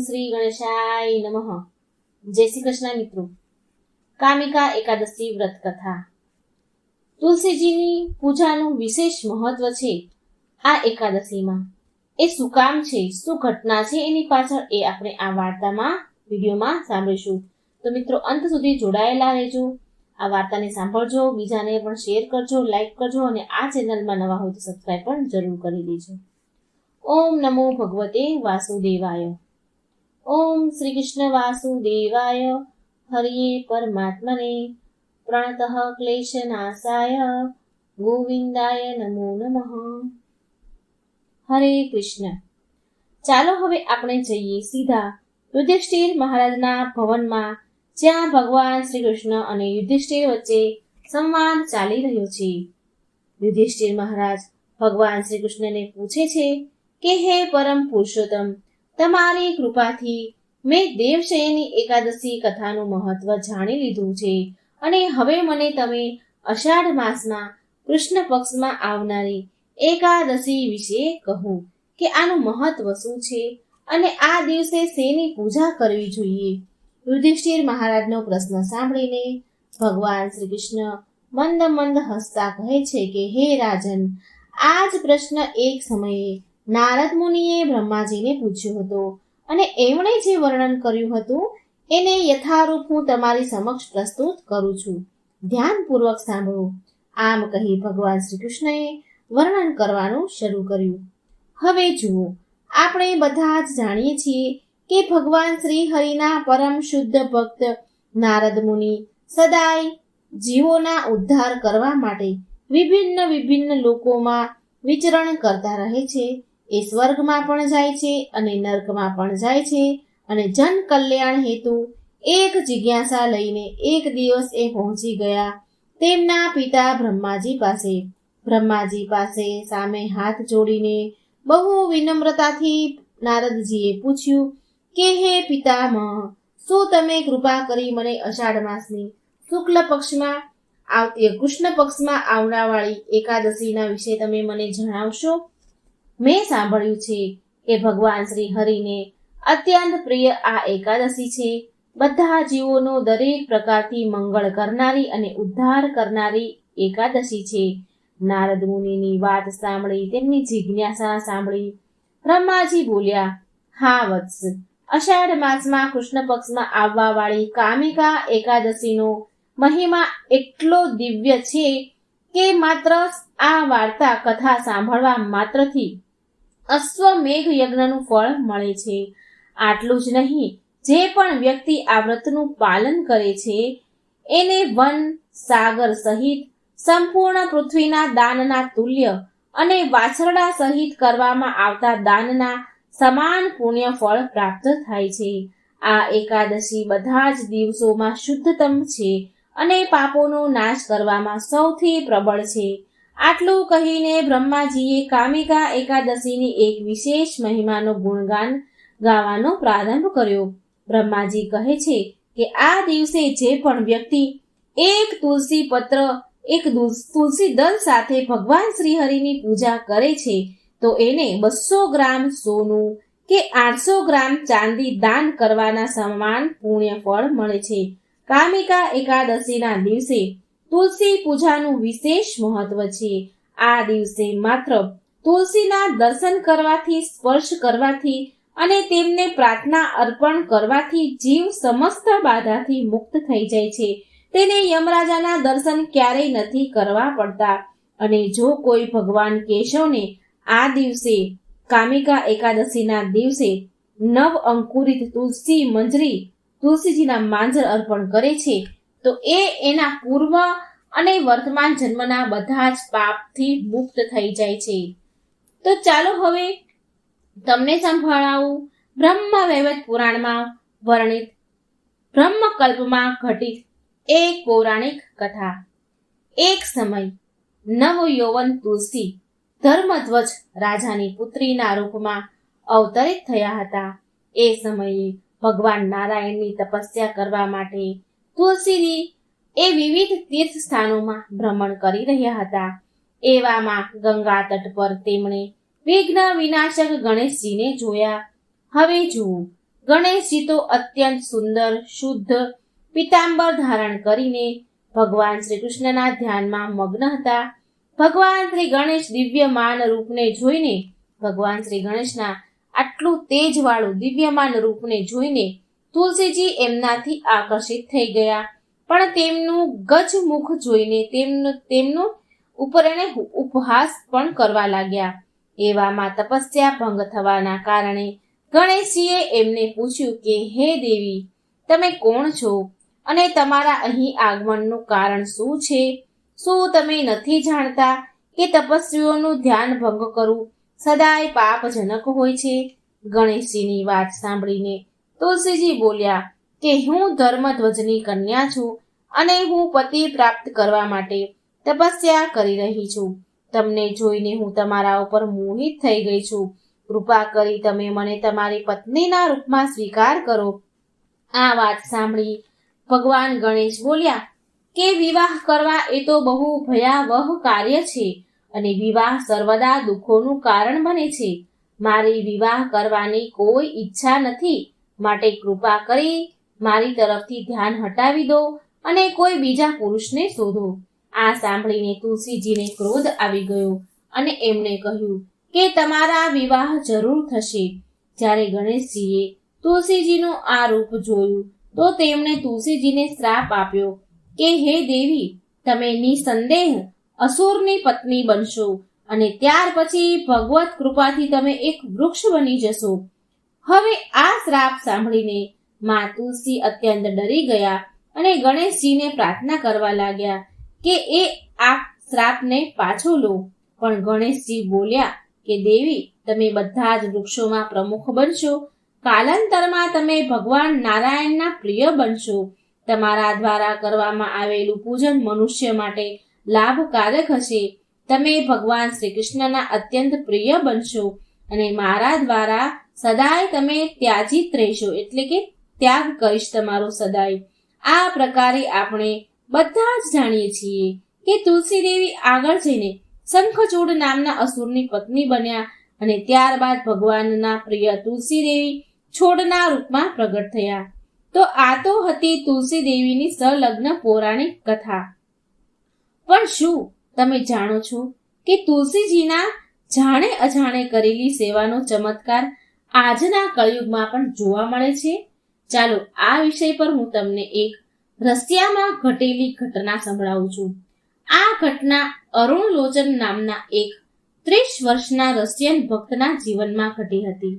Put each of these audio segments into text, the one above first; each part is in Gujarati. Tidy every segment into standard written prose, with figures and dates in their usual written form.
શ્રી ગણેશાય નમઃ. જય શ્રી કૃષ્ણ મિત્રો. કામિકા એકાદશી વ્રત કથા. તુલસીજીની પૂજાનું વિશેષ મહત્વ છે આ એકાદશીમાં. એ શું કામ છે, શું ઘટના છે એની પાછળ એ આપણે આ વાર્તામાં વિડીયોમાં સાંભળીશું. તો મિત્રો અંત સુધી જોડાયેલા રહેજો, આ વાર્તાને સાંભળજો, બીજાને પણ શેર કરજો, લાઈક કરજો અને આ ચેનલમાં નવા હોય તો સબસ્ક્રાઈબ પણ જરૂર કરી દેજો. ઓમ નમો ભગવતે વાસુદેવાય. ઓમ શ્રી કૃષ્ણ વાસુદેવાય હરિયે પરમાત્મને પ્રણતઃ ક્લેશનાશાય ગોવિંદાય નમો નમઃ. હરે કૃષ્ણ. ચાલો હવે આપણે જઈએ સીધા યુધિષ્ઠિર મહારાજના ભવનમાં, જ્યાં ભગવાન શ્રી કૃષ્ણ અને યુધિષ્ઠિર વચ્ચે સંવાદ ચાલી રહ્યો છે. યુધિષ્ઠિર મહારાજ ભગવાન શ્રી કૃષ્ણને પૂછે છે કે હે પરમ પુરુષોત્તમ, તમારી કૃપાથી મેં દેવશયની એકાદશી કથાનું મહત્વ જાણી લીધું છે અને હવે મને તમે અષાઢ માસમાં કૃષ્ણ પક્ષમાં આવનારી એકાદશી વિશે કહો કે આનું મહત્વ શું છે અને આ દિવસે શેની પૂજા કરવી જોઈએ. યુધિષ્ઠિર મહારાજનો પ્રશ્ન સાંભળીને ભગવાન શ્રી કૃષ્ણ મંદ મંદ હસતા કહે છે કે હે રાજન, આ જ પ્રશ્ન એક સમયે નારદ મુનિએ બ્રહ્માજીને પૂછ્યો હતો અને એમણે જે વર્ણન કર્યું હતું એને યથારૂપ હું તમારી સમક્ષ પ્રસ્તુત કરું છું. ધ્યાનપૂર્વક સાંભળો. આમ કહી ભગવાન શ્રી કૃષ્ણએ વર્ણન કરવાનું શરૂ કર્યું. હવે જુઓ, આપણે બધા જ જાણીએ છીએ કે ભગવાન શ્રી હરિના પરમ શુદ્ધ ભક્ત નારદ મુનિ સદાય જીવોના ઉદ્ધાર કરવા માટે વિભિન્ન લોકોમાં વિચરણ કરતા રહે છે. એ સ્વર્ગમાં પણ જાય છે અને નર્કમાં પણ જાય છે અને જન કલ્યાણ હેતુ એક જિજ્ઞાસા લઈને એક દિવસ એ પહોંચી ગયા તેમના પિતા બ્રહ્માજી પાસે. બ્રહ્માજી પાસે સામે હાથ જોડીને બહુ વિનમ્રતાથી નારદજીએ પૂછ્યું કે હે પિતામહ, શું તમે કૃપા કરી મને અષાઢ માસની શુક્લ પક્ષમાં આવતી કૃષ્ણ પક્ષમાં આવનારવાળી એકાદશીના વિશે તમે મને જણાવશો? મેં સાંભળ્યું છે કે ભગવાન શ્રી હરિને અત્યંત પ્રિય આ એકાદશી છે. બધા જીવોનો દરેક પ્રકારથી મંગળ કરનારી અને ઉદ્ધાર કરનારી એકાદશી છે. નારદ મુનિની વાત સાંભળી, તેમની જિજ્ઞાસા સાંભળી બ્રહ્માજી બોલ્યા, હા વત્સ, અષાઢ માસમાં કૃષ્ણ પક્ષમાં આવવા વાળી કામિકા એકાદશીનો મહિમા એટલો દિવ્ય છે કે માત્ર આ વાર્તા કથા સાંભળવા માત્રથી અશ્વમેઘ યજ્ઞનું ફળ મળે છે. આટલું જ નહીં, જે પણ વ્યક્તિ આ વ્રતનું પાલન કરે છે એને વન, સાગર સહિત સંપૂર્ણ પૃથ્વીના દાનના તુલ્ય અને વાછરડા સહિત કરવામાં આવતા દાનના સમાન પુણ્ય ફળ પ્રાપ્ત થાય છે. આ એકાદશી બધા જ દિવસોમાં શુદ્ધતમ છે અને પાપોનો નાશ કરવામાં સૌથી પ્રબળ છે. આટલું કહીને બ્રહ્માજીએ કામિકા એકાદશીની એક વિશેષ મહિમાનો ગુણગાન ગાવાનો પ્રારંભ કર્યો. બ્રહ્માજી કહે છે કે આ દિવસે જે પણ વ્યક્તિ એક તુલસી પત્ર, એક તુલસી દળ સાથે ભગવાન શ્રી હરિની પૂજા કરે છે તો એને 200 ગ્રામ સોનું કે 800 ગ્રામ ચાંદી દાન કરવાના સમાન પુણ્ય ફળ મળે છે. કામિકા એકાદશીના દિવસે તુલસી પૂજાનું વિશેષ મહત્વ છે. આ દિવસે માત્ર તુલસીના દર્શન કરવાથી, સ્પર્શ કરવાથી અને તેમને પ્રાર્થના અર્પણ કરવાથી જીવ સમસ્ત બાધાથી મુક્ત થઈ જાય છે. તેને યમરાજાના દર્શન ક્યારેય નથી કરવા પડતા. અને જો કોઈ ભગવાન કેશવને આ દિવસે, કામિકા એકાદશીના દિવસે નવ અંકુરિત તુલસી મંજરી, તુલસીજીના માંજર અર્પણ કરે છે તો એ એના પૂર્વ અને વર્તમાન જન્મના બધા જ પાપથી મુક્ત થઈ જાય છે. તો ચાલો હવે તમને સંભળાવું બ્રહ્મવૈવર્ત પુરાણમાં વર્ણિત બ્રહ્મકલ્પમાં ઘટિત એક પૌરાણિક કથા. એક સમય નવયૌવન તુલસી ધર્મધ્વજ રાજાની પુત્રીના રૂપમાં અવતરિત થયા હતા. એ સમયે ભગવાન નારાયણની તપસ્યા કરવા માટે તુલસીજી એ વિવિધ તીર્થ સ્થાનોમાં ભ્રમણ કરી રહ્યા હતા. એવામાં ગંગા તટ પર તેમણે વિઘ્ન વિનાશક ગણેશજીને જોયા. હવે જુઓ, ગણેશજી તો અત્યંત સુંદર શુદ્ધ પીતાંબર ધારણ કરીને ભગવાન શ્રી કૃષ્ણના ધ્યાનમાં મગ્ન હતા. ભગવાન શ્રી ગણેશ દિવ્યમાન રૂપને જોઈને ભગવાન શ્રી ગણેશના આટલું તેજવાળું દિવ્યમાન રૂપને જોઈને તુલસીજી એમનાથી આકર્ષિત થઈ ગયા. પણ તેમનું ગજમુખ જોઈને તેમનું ઉપર એને ઉપહાસ પણ કરવા લાગ્યા. એવામાં તપસ્યા ભંગ થવાના કારણે ગણેશજીએ એમને પૂછ્યું કે હે દેવી, તમે કોણ છો અને તમારા અહીં આગમનનું કારણ શું છે? શું તમે નથી જાણતા કે તપસ્વીઓનું ધ્યાન ભંગ કરવું સદાય પાપજનક હોય છે? ગણેશજીની વાત સાંભળીને તુલસીજી બોલ્યા કે હું ધર્મધ્વજની કન્યા છું અને હું પતિ પ્રાપ્ત કરવા માટે તપસ્યા કરી રહી છું. તમને જોઈને હું તમારા ઉપર મોહિત થઈ ગઈ છું. કૃપા કરી તમે મને તમારી પત્નીના રૂપમાં સ્વીકાર કરો. આ વાત સાંભળી ભગવાન ગણેશ બોલ્યા કે વિવાહ કરવા એ તો બહુ ભયાવહ કાર્ય છે અને વિવાહ સર્વદા દુઃખોનું કારણ બને છે. મારી વિવાહ કરવાની કોઈ ઈચ્છા નથી, માટે કૃપા કરી મારી તરફથી ધ્યાન હટાવી દો અને કોઈ બીજા પુરુષને શોધો. આ સાંભળીને તુલસીજીને ક્રોધ આવી ગયો અને એમણે કહ્યું કે તમારા વિવાહ જરૂર થશે. જ્યારે ગણેશજીએ તુલસીજીનું આ રૂપ જોયું તો તેમણે તુલસીજીને શ્રાપ આપ્યો કે હે દેવી, તમે નિસંદેહ અસુરની પત્ની બનશો અને ત્યાર પછી ભગવત કૃપાથી તમે એક વૃક્ષ બની જશો. હવે આ શ્રાપ સાંભળીને માં તુલસી અત્યંત ડરી ગયા અને ગણેશજીને પ્રાર્થના કરવા લાગ્યા કે એ આ શ્રાપને પાછો લો. પણ ગણેશજી બોલ્યા કે દેવી, તમે બધા જ વૃક્ષોમાં પ્રમુખ બનશો. કાલાંતરમાં તમે ભગવાન નારાયણના પ્રિય બનશો. તમારા દ્વારા કરવામાં આવેલું પૂજન મનુષ્ય માટે લાભકારક હશે. તમે ભગવાન શ્રી કૃષ્ણના અત્યંત પ્રિય બનશો અને મારા દ્વારા સદાય તમે ત્યાજીત રહેશો, એટલે કે ત્યાગ કરીશ તમારો સદાય. આ પ્રકારે આપણે બધા જ જાણીએ છીએ કે તુલસી દેવી આગળ જઈને શંખચૂડ નામના અસુરની પત્ની બન્યા અને ત્યારબાદ ભગવાનના પ્રિય તુલસી દેવી છોડના રૂપમાં પ્રગટ થયા. તો આ તો હતી તુલસી દેવીની સંલગ્ન પૌરાણિક કથા. પણ શું તમે જાણો છો કે તુલસીજીના જાણે અજાણે કરેલી સેવાનો ચમત્કાર આજના કળિયુગમાં પણ જોવા મળે છે? ચાલો આ વિષય પર હું તમને એક રશિયામાં ઘટેલી ઘટના સંભળાવું છું. આ ઘટના અરુણ લોચન નામના એક 30 વર્ષના રશિયન ભક્તના જીવનમાં ઘટી હતી.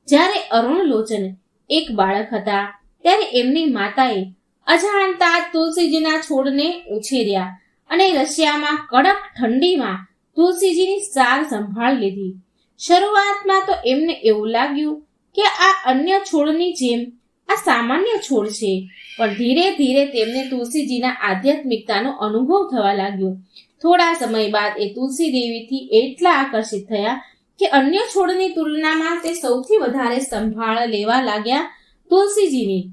જ્યારે અરુણ લોચન એક બાળક હતા ત્યારે એમની માતાએ અજાણતા તુલસીજીના છોડને ઉછેર્યા અને રશિયામાં કડક ઠંડીમાં તુલસીજીની સાર સંભાળ લીધી. શરૂઆતમાં તો એમને એવું લાગ્યું કે આ અન્ય છોડની જેમ આ સામાન્ય છોડ છે, પણ ધીરે ધીરે તેમને તુલસીજીના આધ્યાત્મિકતાનો અનુભવ થવા લાગ્યો. થોડા સમય બાદ એ તુલસી દેવીથી એટલા આકર્ષિત થયા કે અન્ય છોડની તુલનામાં તે સૌથી વધારે સંભાળ લેવા લાગ્યા તુલસીજીની.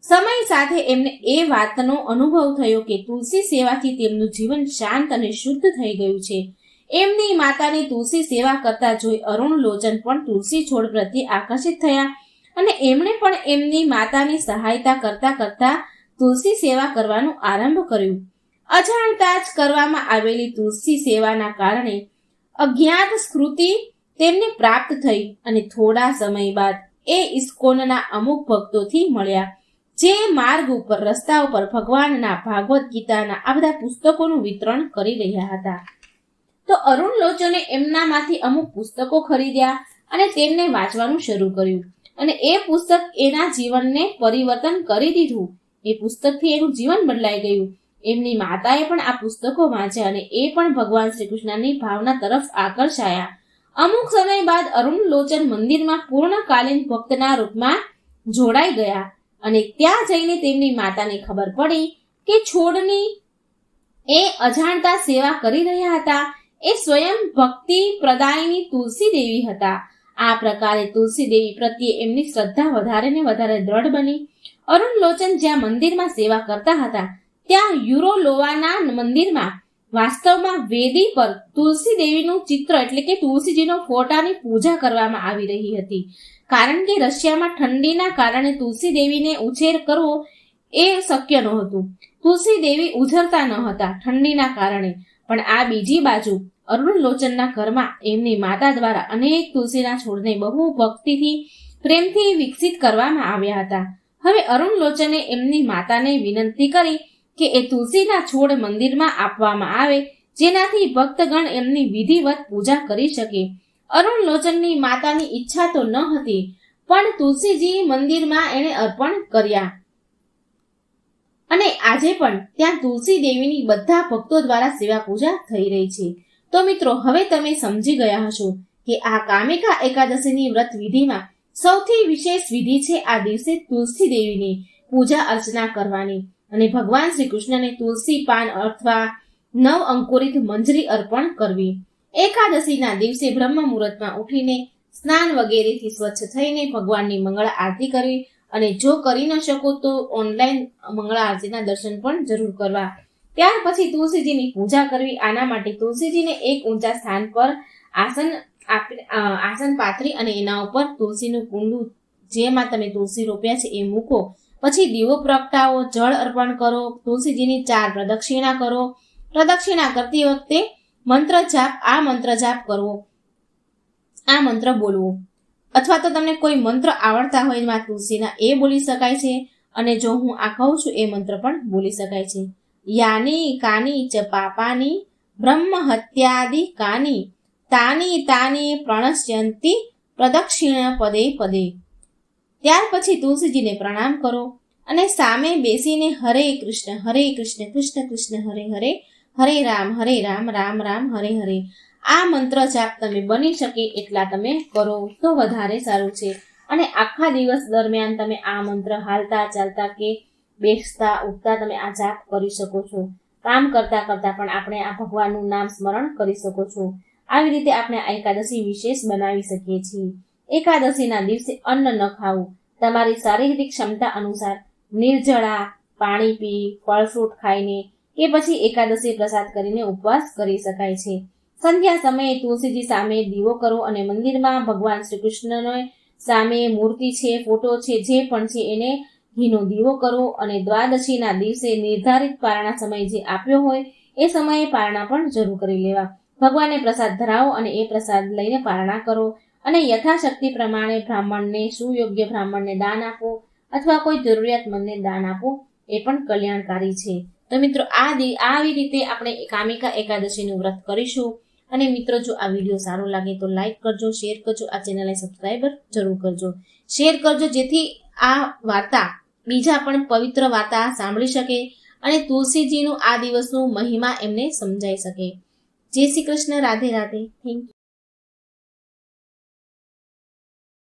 સમય સાથે એમને એ વાતનો અનુભવ થયો કે તુલસી સેવાથી તેમનું જીવન શાંત અને શુદ્ધ થઈ ગયું છે. એમની માતાની તુલસી સેવા કરતા જોઈ અરુણ લોચન પણ તુલસી છોડ પ્રત્યે આકર્ષિત થયા અને એમણે પણ એમની માતાની સહાયતા કરતા કરતા તુલસી સેવા કરવાનું આરંભ કર્યું. અજાણતા જ કરવામાં આવેલી તુલસી સેવાના કારણે અજ્ઞાત સ્મૃતિ તેમને પ્રાપ્ત થઈ અને થોડા સમય બાદ એ ઇસ્કોનના અમુક ભક્તોથી મળ્યા, જે માર્ગ ઉપર રસ્તા ઉપર ભગવાનના ભાગવત ગીતાના આ બધા પુસ્તકોનું વિતરણ કરી રહ્યા હતા. તો અરુણ લોચને એમનામાંથી અમુક પુસ્તકો ખરીદ્યા અને તેમને વાંચવાનું શરૂ કર્યું અને એ પુસ્તક એના જીવનને પરિવર્તન કરી દીધું. એ પુસ્તકથી એનું જીવન બદલાઈ ગયું. એમની માતાએ પણ આ પુસ્તકો વાંચ્યા અને એ પણ ભગવાન શ્રી કૃષ્ણની ભાવના તરફ આકર્ષાયા. અમુક સમય બાદ અરુણ લોચન મંદિરમાં પૂર્ણકાલીન ભક્તના રૂપમાં જોડાઈ ગયા અને ત્યાં જઈને તેમની માતાને ખબર પડી કે છોડની એ અજાણતા સેવા કરી રહ્યા હતા એ સ્વયં ભક્તિ પ્રદાયની તુલસી દેવી હતા. આ પ્રકારે તુલસી દેવી પ્રત્યે એમની શ્રદ્ધા વધારે ને વધારે દ્રઢ બની. અરુણ લોચન જ્યાં મંદિરમાં સેવા કરતા હતા ત્યાં યુરોલોવાના મંદિરમાં વાસ્તવમાં વેદી પર તુલસી દેવીનું ચિત્ર એટલે કે તુલસીજીનો ફોટાની પૂજા કરવામાં આવી રહી હતી, કારણ કે રશિયામાં ઠંડીના કારણે તુલસી દેવીને ઉછેર કરવો એ શક્ય નહોતું. તુલસી દેવી ઉછરતા ન હતા ઠંડીના કારણે. પણ આ બીજી બાજુ અરુણલોચનના ઘરમાં એમની માતા દ્વારા અનેક તુલસીના છોડને બહુ ભક્તિથી પ્રેમથી વિકસિત કરવામાં આવ્યા હતા. હવે અરુણલોચને એમની માતાને વિનંતી કરી કે એ તુલસીના છોડ મંદિરમાં આપવામાં આવે, જેનાથી ભક્તગણ એમની વિધિવત પૂજા કરી શકે. અરુણલોચનની માતાની ઈચ્છા તો ન હતી, પણ તુલસીજી મંદિરમાં એણે અર્પણ કર્યા અને આજે પણ ત્યાં તુલસી દેવીની બધા ભક્તો દ્વારા સેવા પૂજા થઈ રહી છે. તો મિત્રો, હવે તમે સમજી ગયા હશો કે આ કામિકા એકાદશીની વ્રત વિધિમાં સૌથી વિશેષ વિધિ છે આ દિવસે તુલસી દેવીની પૂજા અર્ચના કરવાની અને ભગવાન શ્રી કૃષ્ણને તુલસી પાન અથવા નવ અંકુરિત મંજરી અર્પણ કરવી. એકાદશીના દિવસે બ્રહ્મ મુહૂર્તમાં ઉઠીને સ્નાન વગેરેથી સ્વચ્છ થઈને ભગવાનની મંગળા આરતી કરવી અને જો કરી ન શકો તો ઓનલાઈન મંગળા આરતીના દર્શન પણ જરૂર કરવા. ત્યાર પછી તુલસીજીની પૂજા કરવી. આના માટે તુલસીજીને એક ઊંચા સ્થાન પર આસન પાથરી અને એના ઉપર તુલસીનું કુંડું જેમાં તમે તુલસી રોપ્યા છે એ મૂકો. પછી દીવો પ્રગટાવો, જળ અર્પણ કરો, તુલસીજીની 4 પ્રદક્ષિણા કરો. પ્રદક્ષિણા કરતી વખતે મંત્ર જાપ કરવો, આ મંત્ર બોલવો, અથવા તો તમને કોઈ મંત્ર આવડતા હોય માં તુલસીના એ બોલી શકાય છે. અને જો હું આ કહું છું એ મંત્ર પણ બોલી શકાય છે. યાની કાની ચ પાપાની બ્રહ્મ હત્યાદિ કાની તાની તાની પ્રણશ્યંતિ પ્રદક્ષિણ પદે પદે. ત્યાર પછી તુલસીજીને પ્રણામ કરો અને સામે બેસીને હરે કૃષ્ણ કૃષ્ણ કૃષ્ણ હરે હરે, હરે રામ રામ રામ હરે હરે આ મંત્ર જાપ તમે બની શકે એટલા તમે કરો તો વધારે સારું છે. અને આખા દિવસ દરમિયાન તમે આ મંત્ર હાલતા ચાલતા કે બેસતા ઉઠતા તમે આ જાપ કરી શકો છો. કામ કરતા કરતા પણ આપણે આ ભગવાનનું નામ સ્મરણ કરી શકો છો. આવી રીતે આપણે આ એકાદશી વિશેષ બનાવી શકીએ છીએ. એકાદશીના દિવસે અન્ન ન ખાવું, તમારી શારીરિક ક્ષમતા અનુસાર નિર્જળા, પાણી પી, ફળ ફ્રૂટ ખાઈને કે પછી એકાદશી પ્રસાદ કરીને ઉપવાસ કરી શકાય છે. સંધ્યા સમયે તુલસીજી સામે દીવો કરો અને મંદિરમાં ભગવાન શ્રી કૃષ્ણનો સામે મૂર્તિ છે, ફોટો છે, જે પણ છે એને ઘીનો દીવો કરો અને દ્વાદશીના દિવસે નિર્ધારિત પારણા સમય જે આપ્યો હોય એ સમયે પારણા પણ જરૂર કરી લેવા. ભગવાનને પ્રસાદ ધરાવો અને એ પ્રસાદ લઈને પારણા કરો અને યથાશક્તિ પ્રમાણે બ્રાહ્મણને, સુયોગ્ય બ્રાહ્મણને દાન આપો અથવા કોઈ જરૂરિયાતમંદને દાન આપો, એ પણ કલ્યાણકારી છે. તો મિત્રો, આવી રીતે આપણે કામિકા એકાદશીનું વ્રત કરીશું. અને મિત્રો, જો આ વિડીયો સારો લાગે તો લાઈક કરજો, શેર કરજો, આ ચેનલને સબસ્ક્રાઈબર જરૂર કરજો, શેર કરજો, જેથી આ વાર્તા બીજા પણ પવિત્ર વાર્તા સાંભળી શકે અને તુલસીજીનું આ દિવસનું મહિમા એમને સમજાઈ શકે. જય શ્રી કૃષ્ણ. રાધે રાધે. Thank you.